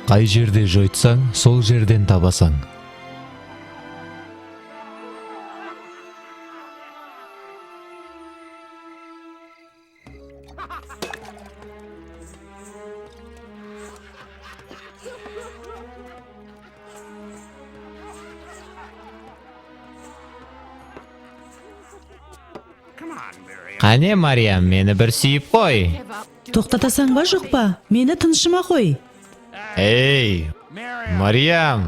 Қай жерде жойтсаң, сол жерден табасаң. Қане, Мариям, мені бір сүйіп қой. Тоқтатасаң ба жоқ па? Мені тыншыма қой. Ей, Мариям!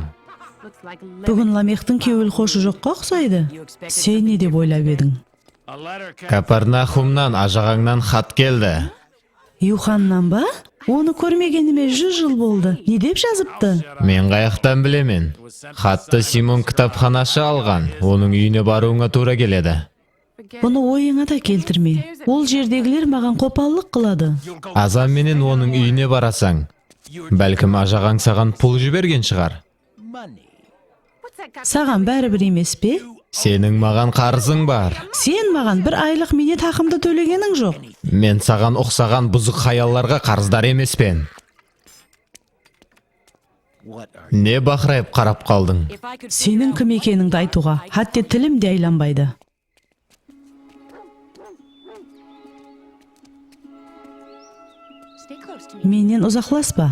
Бүгін Ламехтің кеуіл хошы жоққа ұқсайды. Сен не деп ойлап едің? Капернаумнан ажағаңнан хат келді. Юханнан ба? Оны көрмегеніме 100 жыл болды. Не деп жазыпты? Мен қаяқтан білемен. Хатты Симон кітапханашы алған. Оның үйіне баруыңа тура келеді. Бұны ойыңа да келтірме. Ол жердегілер маған қопаллық қылады. Азам менен оның үйіне барасаң. Бәлкім ажағаң саған пұл жіберген шығар. Саған бәрібір емес пе? Сенің маған қарызың бар. Сен маған бір айлық мене тақымды төлегенің жоқ. Мен саған ұқсаған бұзық хаялларға қарыздар емеспен. Не бақырайып қарап қалдың? Сенің кім екеніңді айтуға, хатте тілім де айланбайды. Менен ұзақласпа.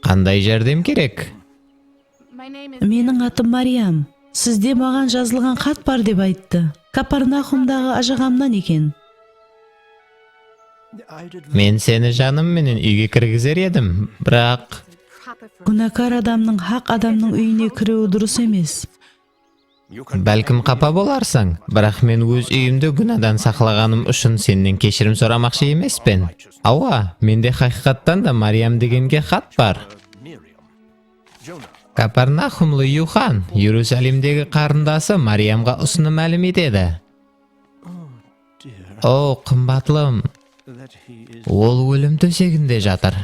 Қандай жәрдем керек? Менің атым Мариям. Сізде маған жазылған хат бар деп айтты. Капернаумдағы ажағамнан екен. Мен сені жаным менен үйге кіргізер едім, бірақ Күнәкар адамның хақ адамның үйіне кіруі дұрыс емес. бәлкім қапа боларсың, бірақ мен өз үйімді күнәдан сақлағаным үшін сенен кешірім сұрамақшы емеспен. Ауа, менде хақиқаттан да Мариям дегенге хат бар. Капернаумлы Юхан, Иерусалимдегі қарындасы Мариямға ұсыным мәлім етеді. О, қымбатлым, ол өлім төсегінде жатыр.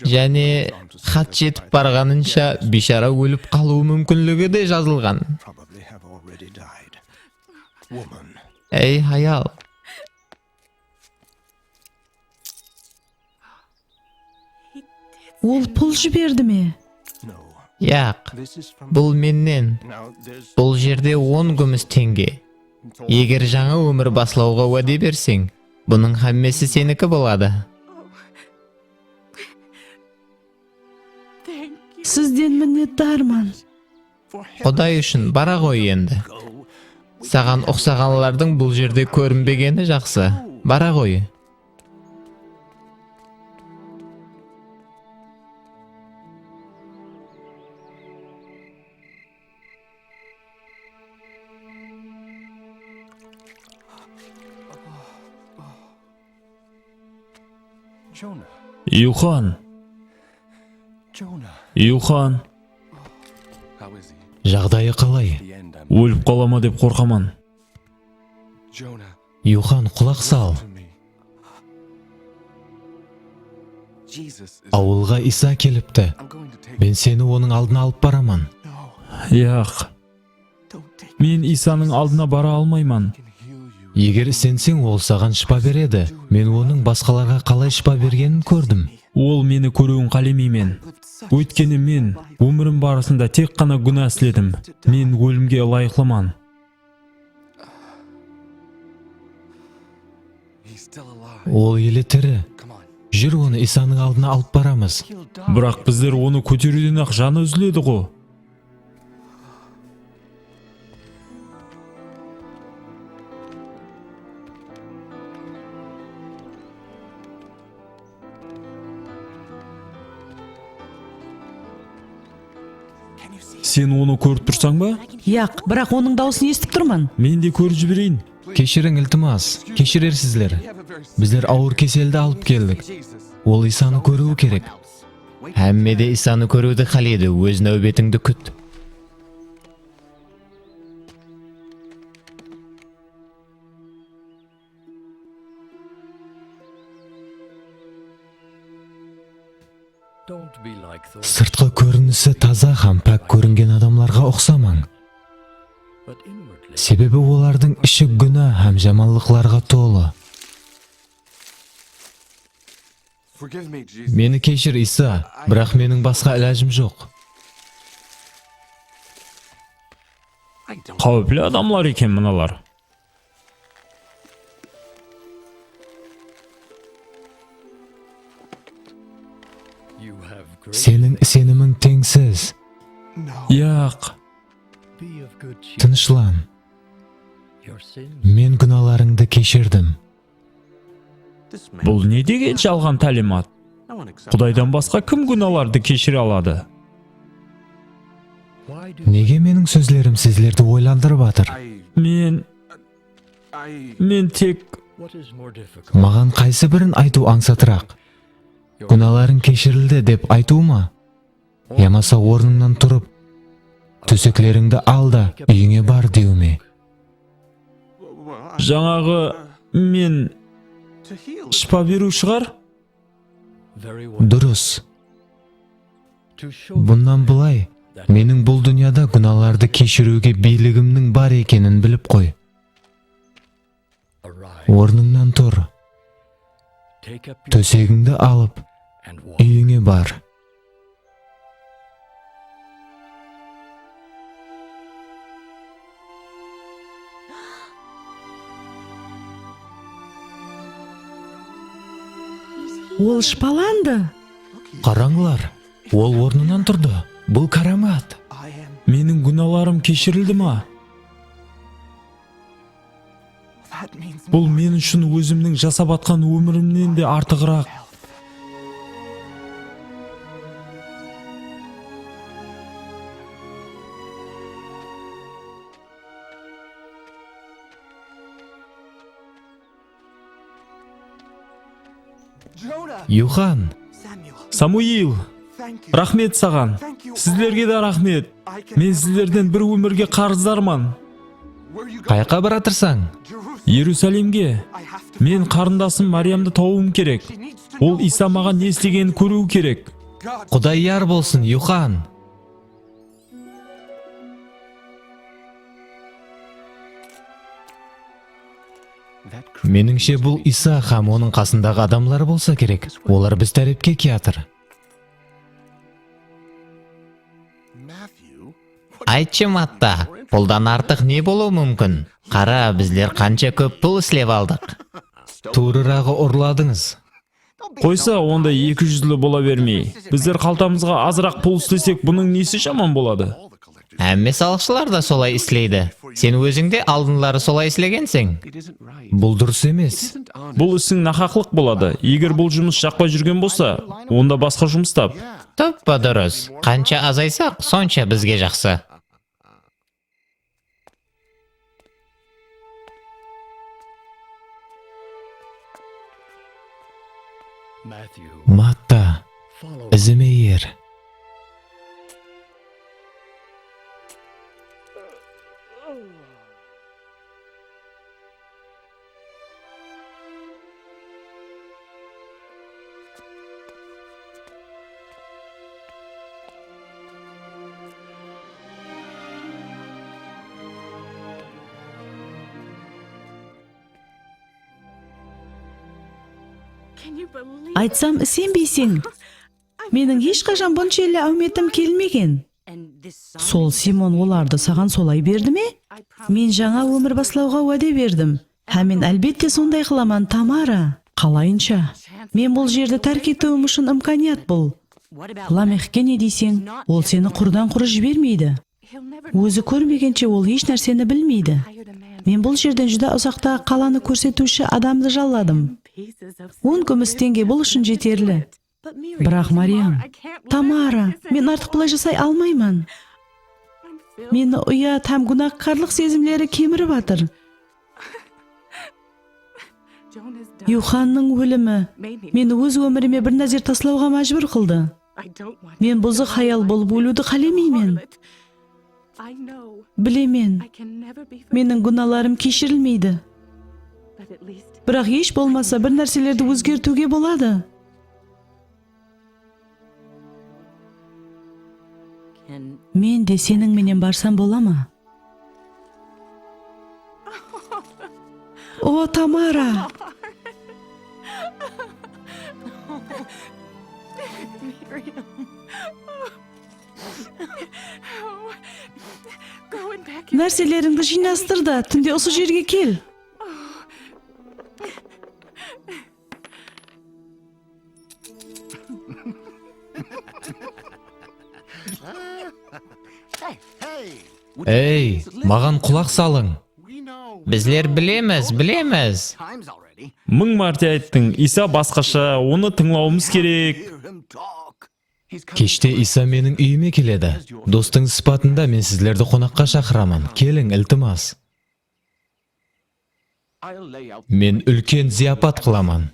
Және хат жетіп барғанынша бишара өліп қалуы мүмкінлігі де жазылған. Ей, аял. Ол пұл жіберді ме? Яқ, бұл меннен. Бұл жерде 10 күміс теңге. Егер жаңа өмір баслауға уәде берсең, бұның хаммесі сенікі болады. Сізден міннеттармын. Құдай үшін бара ғой енді. Саған ұқсағанлардың бұл жерде көрінбегені жақсы. Бара ғой. Юхан. Юхан. Жағдайы қалай? Өліп қалама деп қорқаман. Юхан, құлақ сал. Ауылға Иса келіпті. Мен сені оның алдына алып барамын. Яқ. Мен Исаның алдына бара алмайман. Егер сенсең, ол саған шипа береді. Мен оның басқаларға қалай шипа бергенін көрдім. Ол мені көруін қалемеймен. Өйткені мен өмірім барысында тек қана күнә істедім. Мен өлімге лайықлыман. Ол елі тірі. Жүр, оны Исаның алдына алып барамыз. Бірақ біздер оны көтеруден ақ жаны үзіледі ғой. Сен оны көріп тұрсаң ба? Яқ, бірақ оның даусын естіп тұрмын. Мен де көріп жіберейін. Кешірің, iltimos. Кешірерсіздер. Біздер ауыр кеселді алып келдік. Ол Исаны көруі керек. Әмме де Исаны көруді қалайды, өз нәубетіңді күт. Сыртқы көрінісі таза һәм пәк көрінген адамларға ұқсамаң. Себебі олардың іші күнә һәм жаманлықларға толы. Мені кешір, Иса, бірақ менің басқа іләжім жоқ. Қауіплі адамлар екен мыналар. Сенің сенімің теңсіз. Яқ, Тынышлан. Мен күнәларыңды кешірдім. бұл не деген жалған тәлімат? Құдайдан басқа кім күнәларды кешіре алады? Неге менің сөзлерім сіздерді ойландырып жатыр? Мен тек Маған қайсы бірін айту аңсатырақ? Күнәларың кешірілді деп айту ма? Ямаса орныңнан тұрып, төсеклеріңді ал да үйіңе бар деу ме? жаңағы мен шипа беру шығар? Дұрыс. Бұнан былай, менің бұл дүнияда күнәларды кешіруге билігімнің бар екенін біліп қой. Орныңнан тұр, төсегіңді алып, үйіңе бар. Ол шпаланды. Қараңлар, ол орнынан тұрды. Бұл карамат. Менің күнәларым кешірілді ма? Бұл мен үшін өзімнің жасап атқан өмірімнен де артығырақ. Юхан, Самуил, рахмет саған. Сіздерге де рахмет. Мен сіздерден бір өмірге қарыздармын. қайқа баратырсаң? Иерусалимге. Мен қарындасым Мариямды тауым керек. Ол Иса маған не істегенін көруі керек. Құдай яр болсын, Юхан. Меніңше бұл Иса һәм оның қасындағы адамлар болса керек. Олар біз тәрепке киятыр. Айтшы, Матта, пұлдан артық не болуы мүмкін? Қара, біздер қанша көп пұл іслеп алдық. Турырағы ұрладыңыз. Қойса, онда 200-лі бола бермей. Біздер қалтамызға азырақ пұл істесек, бұның несі жаман болады? Әмме салықшылар да солай істейді. Сен өзіңде алдынлары солай істегенсің. Бұл дұрыс емес. Бұл ісің нақақлық болады. Егер бұл жұмыс жақпай жүрген болса, онда басқа жұмыс тап. Топпа дұрыс. Қанша азайсақ, сонша бізге жақсы. Матта, ізіме ер. Айтсам сенбейсің. Менің ешқашан бұнша елі әуметім келмеген. Сол Симон оларды саған солай берді ме? Мен жаңа өмір баслауға уәде бердім. Һәм мен әлбетте сондай қыламан, Тамара. Қалайынша? Мен бұл жерді тәрк етуім үшін имканият бұл. Ламехке не дейсің? Ол сені құрдан құры жібермейді. Өзі көрмегенше ол еш нәрсені білмейді. Мен бұл жерден жүда ұзақтағы қаланы көрсетуші адамды жалладым. 10 күміс теңге бұл үшін жетерлі. Бірақ Мариям, Тамара, мен артық бұлай жасай алмаймын. Мені ұят һәм гүнәһкарлық сезімлері кеміріп жатыр. Юханның өлімі мені өз өміріме бір нәзір таслауға мәжбүр қылды. Мен бұзық хаял болып өлуді қаламаймын. Білемен, менің күнәларым кешірілмейді. Бірақ еш болмаса бір нәрселерді өзгертуге болады. Мен де сенің менен барсам бола ма? О, Тамара! Нәрселеріңді жинастыр да, түнде осы жерге кел. Эй, маған құлақ салың. Bizler bilemiz. Мың мәрте айттың, Иса басқаша, оны тыңлауымыз керек. Кеште Иса менің үйіме келеді. Достың сыпатында мен сіздерді қонаққа шақырамын. Келің, iltimos. Мен үлкен зияпат қыламын.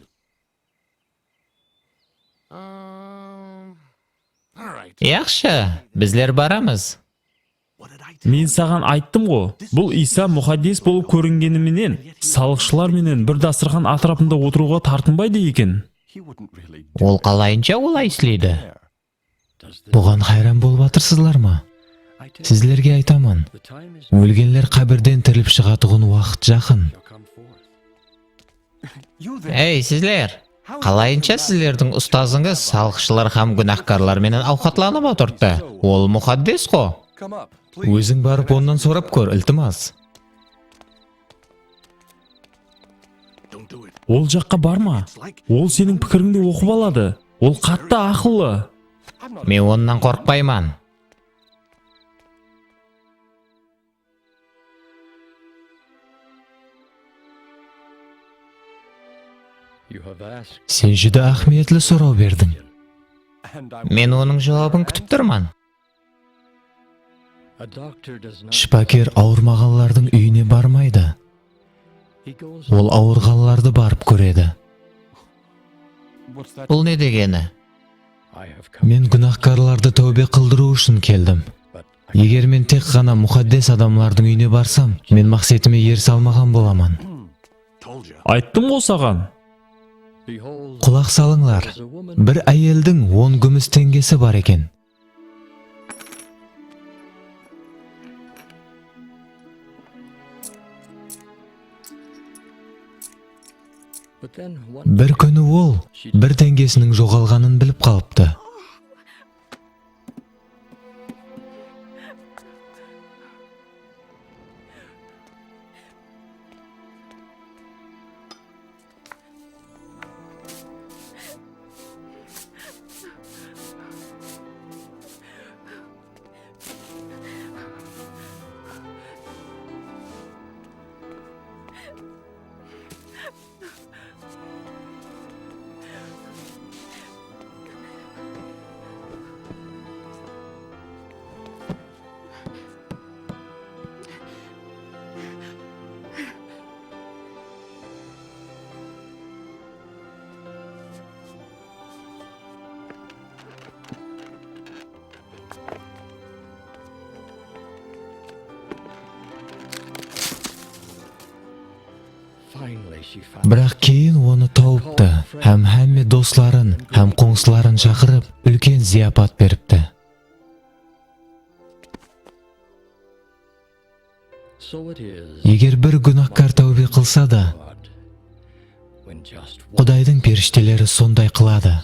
Яқшы, bizler барамыз. Мен саған айттым ғой, бұл Иса мұхаддис болып көрінгеніменен, салықшылар менен бір дастархан атырапында отыруға тартынбайды екен. Ол қалайынша олай істейді? Бұған хайран болып атырсызлар ма? Сіздерге айтамын, өлгенлер қабірден тіріліп шығатұғын уақыт жақын. Эй, сіздер! Қалайынша сіздердің ұстазыңыз салықшылар һәм күнәһкарлар менен ауқатланып отырды? Ол мұхаддис қой. Өзің барып оннан сорап көр, iltimos. Ол жаққа барма. Ол сенің пікіріңді оқып алады. Ол қатты ақыллы. Мен оннан қорықпаймын. Сен жүдә ахметлі сұрау бердің. Мен оның жауабын күтіп тұрмын. Шпакер ауырмағанлардың үйіне бармайды. Ол ауырғанларды барып көреді. Бұл не дегені? Мен күнәһкарларды тәубе қылдыру үшін келдім. Егер мен тек қана мұхаддес адамлардың үйіне барсам, мен мақсатыма ерсе алмаған боламын. Айттым ғой саған. Құлақ салыңлар. Бір әйелдің 10 күміс теңгесі бар екен. Бір күні ол бір теңгесінің жоғалғанын біліп қалыпты. Бірақ кейін оны тауыпты, һәм һәмме достарын, һәм қоңсыларын шақырып, үлкен зияпат беріпті. Егер бір күнәһкар тәубе қылса да, Құдайдың періштелері сондай қылады.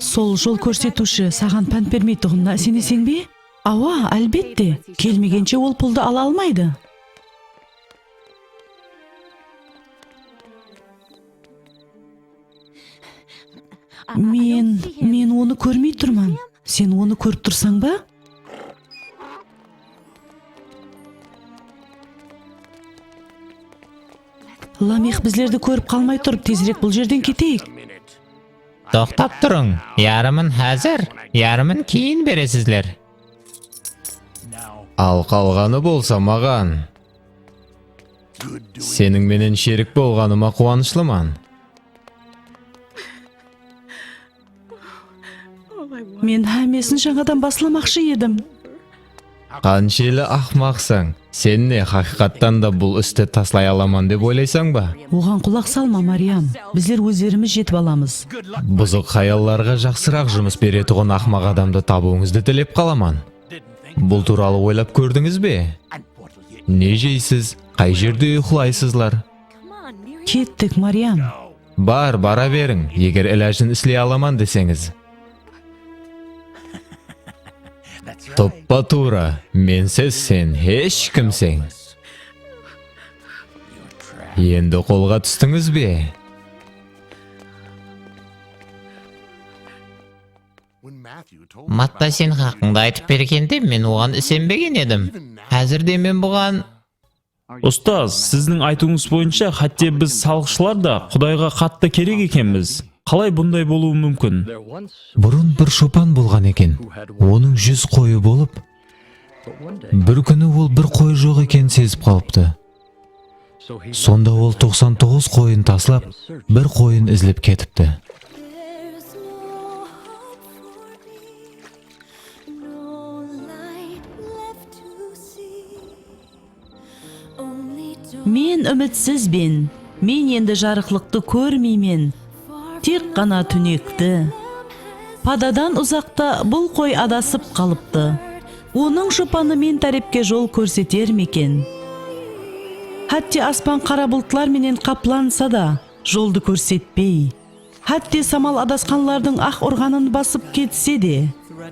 Сол жол көрсетуші саған пән бермейтұғына сенесің бе? Ауа, әлбетте. Келмегенше ол пұлды ала алмайды. Мен оны көрмей тұрман. Сен оны көріп тұрсаң ба? Ламих біздерді көріп қалмай тұрып, тезірек бұл жерден кетейік. Тоқтап тұрың. Ярымын әзір, ярымын кейін бересіздер. Ал қалғаны болса маған. Сенің менен шерік болғаныма қуанышлыман. Мен әмесін жаңадан басламақшы едім. Қаншелі ақмақсың. Сен не хақиқаттан да бұл істі таслай аламан деп ойлайсаң ба? Оған құлақ салма, Мариям. Біздер өздеріміз жетіп аламыз. Бұзық хаялларға жақсырақ жұмыс беретұғын ақмақ адамды табуыңызды тілеп қаламан. Бұл туралы ойлап көрдіңіз бе? Не жейсіз? Қай жерде ұйқылайсызлар? Кеттік, Мариям. Бара берің, егер іләжін іслей аламан десеңіз. Топпа тура, менсіз сен ешкімсің. Енді қолға түстіңіз бе? Матта сен хақыңда айтып бергенде мен оған сенбеген едім. Әзірде мен бұған... Ұстаз, сіздің айтуыңыз бойынша хатте біз салықшылар да Құдайға қатты керек екенбіз. Қалай бұндай болуы мүмкін? Бұрын бір шопан болған екен. Оның 100 қойы болып, бір күні ол бір қой жоқ екен сезіп қалыпты. Сонда ол 99 қойын таслап, бір қойын ізлеп кетіпті. There's no hope for me, no light left to see. Only Мен үмітсізбен. Мен енді жарықлықты көрмеймен. Тек қана түнекті. Пададан ұзақта бұл қой адасып қалыпты. Оның шопаны мен тәрепке жол көрсетер мекен? Хатте аспан қара бұлтлар менен қапланса да, жолды көрсетпей. Хатте самал адасқанлардың ақ ұрғанын басып кетсе де,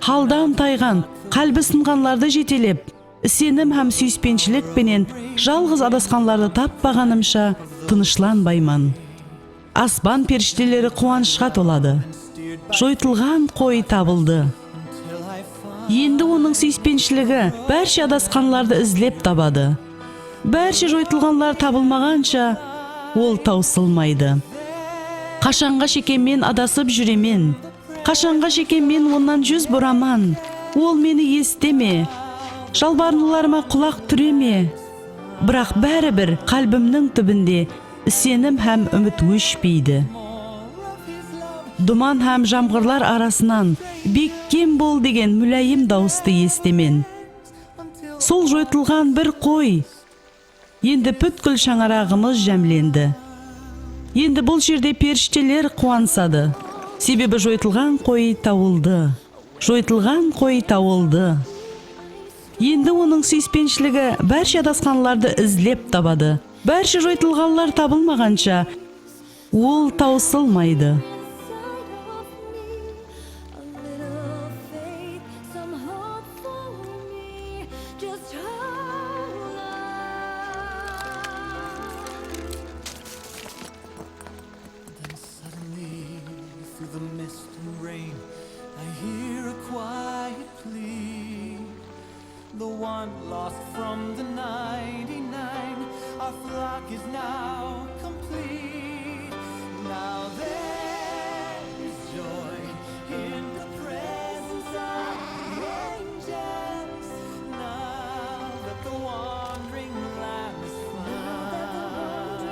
халдан тайған, қалбі сынғанларды жетелеп, сенім һәм сүйіспеншілік пенен жалғыз адасқанларды таппағанымша тынышланбайман. Аспан періштелері қуанышқа толады. Жойтылған қой табылды. Енді оның сүйіспеншілігі бәрше адасқанларды ізлеп табады. Бәрше жойтылғанлар табылмағанша ол таусылмайды. Қашанға шекеммен адасып жүремен. Қашанға шекеммен оннан 100 бұраман. Ол мені естеме. Жалбарынуларыма құлақ түреме. Бірақ бәрібір қалбімнің түбінде сенім һәм үміт өшпейді. Думан һәм жамғырлар арасынан бек кем бол деген мүләйім дауысты естемен. Сол жойтылған бір қой. Енді бүткіл шаңарағымыз жәмленді. Енді бұл жерде періштелер қуансады. Себебі жойтылған қой тауылды. Жойтылған қой тауылды. Енді оның сүйіспеншілігі бәрше адасқанларды ізлеп табады. Бәрше жойтылғанлар табылмағанша ол таусылмайды. a little faith, some hope for me. Just hold Then suddenly, through the mist and rain, I hear a quiet plea. The one lost from the 99, our flock is now complete. Now there is joy in the presence of the angels. Now that the wandering lamb is found.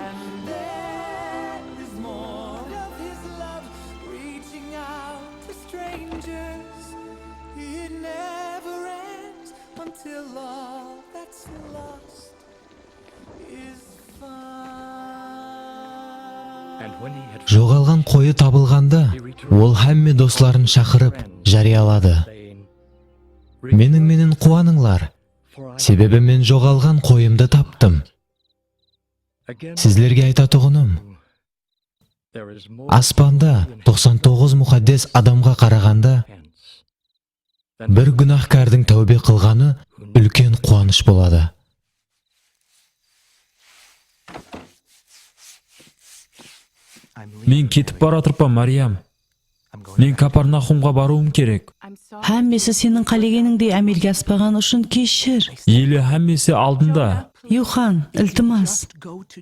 And there is more of his love reaching out to strangers. It never ends until all that's lost is found. Жоғалған қойы табылғанда, ол һәмме достарын шақырып, жариялады. Менің қуаныңлар, себебі мен жоғалған қойымды таптым. Сізлерге айтатұғыным, аспанда 99 мұқаддес адамға қарағанда, бір күнәһкардың тәубе қылғаны үлкен қуаныш болады. Мен кетіп бара тұрпа, Мариям. Мен Капернаумға баруым керек. Һәммесі сенің қалегеніңде әмелге аспаған үшін кешір. Елі һәммесі алдында. Юхан, ілтимас.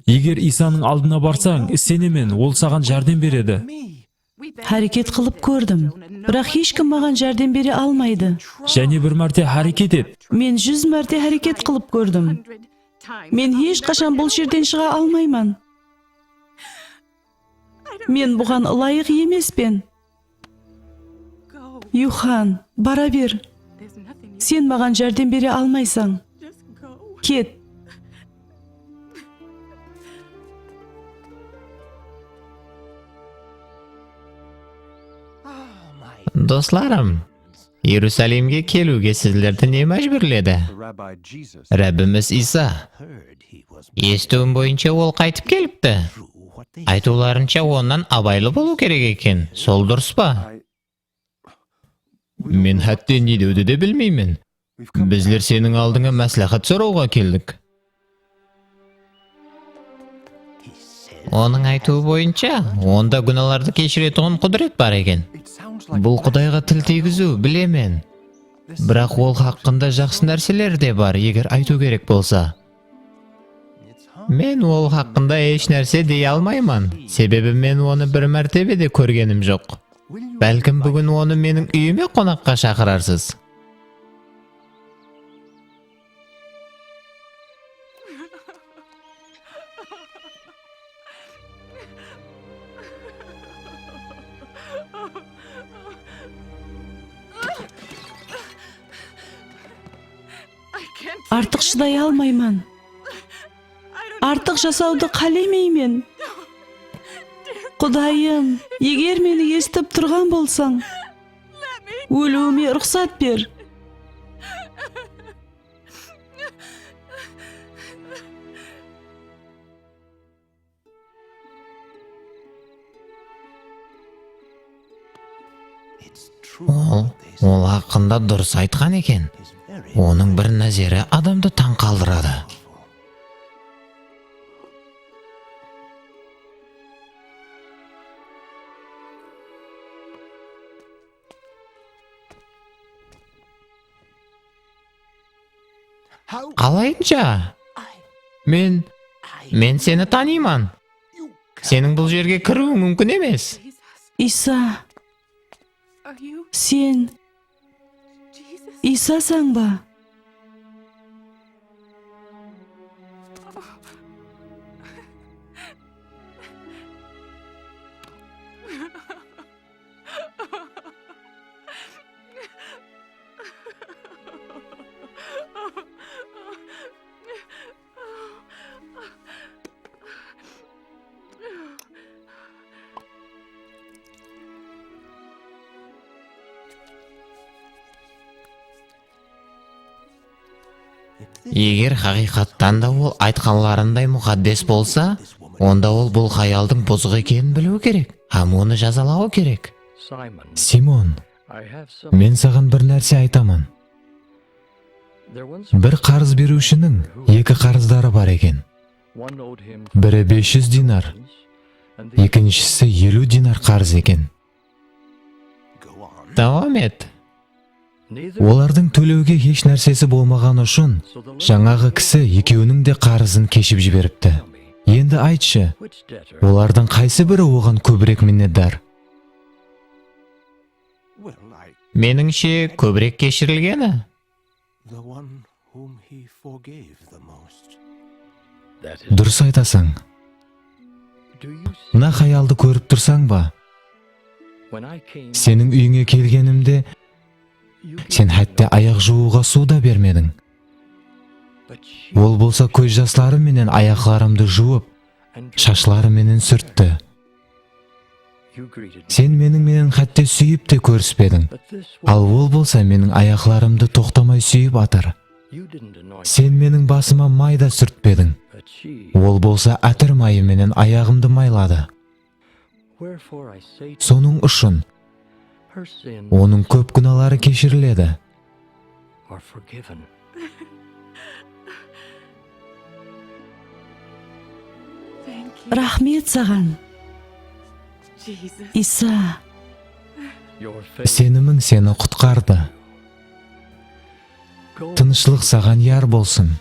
Егер Исаның алдына барсаң, сенемен, ол саған жәрдем береді. Әрекет қылып көрдім. Бірақ ешкім маған жәрдем бере алмайды. Және бір мәрте әрекет ет. Мен 100 мәрте әрекет қылып көрдім. Мен ешқашан бұл жерден шыға алмаймын. Мен бұған лайық емеспен. Юхан, бара бер. Сен маған жәрдем бере алмайсың. Кет. Достарым, Иерусалимге келуге сіздерді не мәжбүрледі? Rabbi Jesus Рәббіміз Иса. heard he was Естуім бойынша ол қайтып келіпті. true what they Айтуларынша онан абайлы болу керек екен. Сол дұрыс па? Мен хәтте не деуді де білмеймін. we've come Біздер сенің алдыңа мәслихат сұрауға келдік. he said Оның айтуы бойынша, онда күнәларды кешіретұғын құдірет бар екен. it sounds like Бұл Құдайға тіл тигізу, білемен. Бірақ ол хақында жақсы нәрселер де бар, егер айту керек болса. it's hard. Мен ол хақында еш нәрсе дей алмаймын. Себебі мен оны бір мәртебе де көргенім жоқ. Will you Бәлкім бүгін оны менің үйіме қонаққа шақырарсыз. Артық шыдай алмаймын. Артық жасауды қалаймаймын. Құдайым, егер мені естіп тұрған болсаң, өлуіме рұқсат бер. it's true Ол хақында дұрыс айтқан екен. is very Оның бір нәзері адамды таң қалдырады. how Қалайынша? Мен сені танимын. Сенің бұл жерге кіруің мүмкін емес. Иса, сен Исасың ба? Егер хақиқаттан да ол айтқанларындай мұқаддес болса, онда ол бұл хаялдың бұзық екенін білу керек. Һәм оны жазалау керек. Симон, мен саған бір нәрсе айтамын. Бір қарыз берушінің екі қарыздары бар екен. Бірі 500 динар, екіншісі 50 динар қарыз екен. go on. Давам ет. Олардың төлеуге еш нәрсесі болмаған үшін, жаңағы кісі екеуінің де қарызын кешіп жіберіпті. Енді айтшы, олардың қайсы бірі оған көбірек миннетдар? Well, I Меніңше, көбірек кешірілгені. the one whom he forgave the most. Дұрыс айтасың. Мына хаялды көріп тұрсаң ба? Сенің үйіңе келгенімде, сен хәтте аяқ жууға су да бермедің. Ол болса көз жастары менен аяқларымды жуып, шашлары менен сүртті. Сен менің хәтте сүйіп те көріспедің. Ал ол болса менің аяқларымды тоқтамай сүйіп атыр. Сен менің басыма май да сүртпедің. Ол болса әтір майы менен аяғымды майлады. Соның үшін оның көп күнәлары кешіріледі. Рахмет саған, Иса. Сенімің сені құтқарды. Тынышлық саған яр болсын.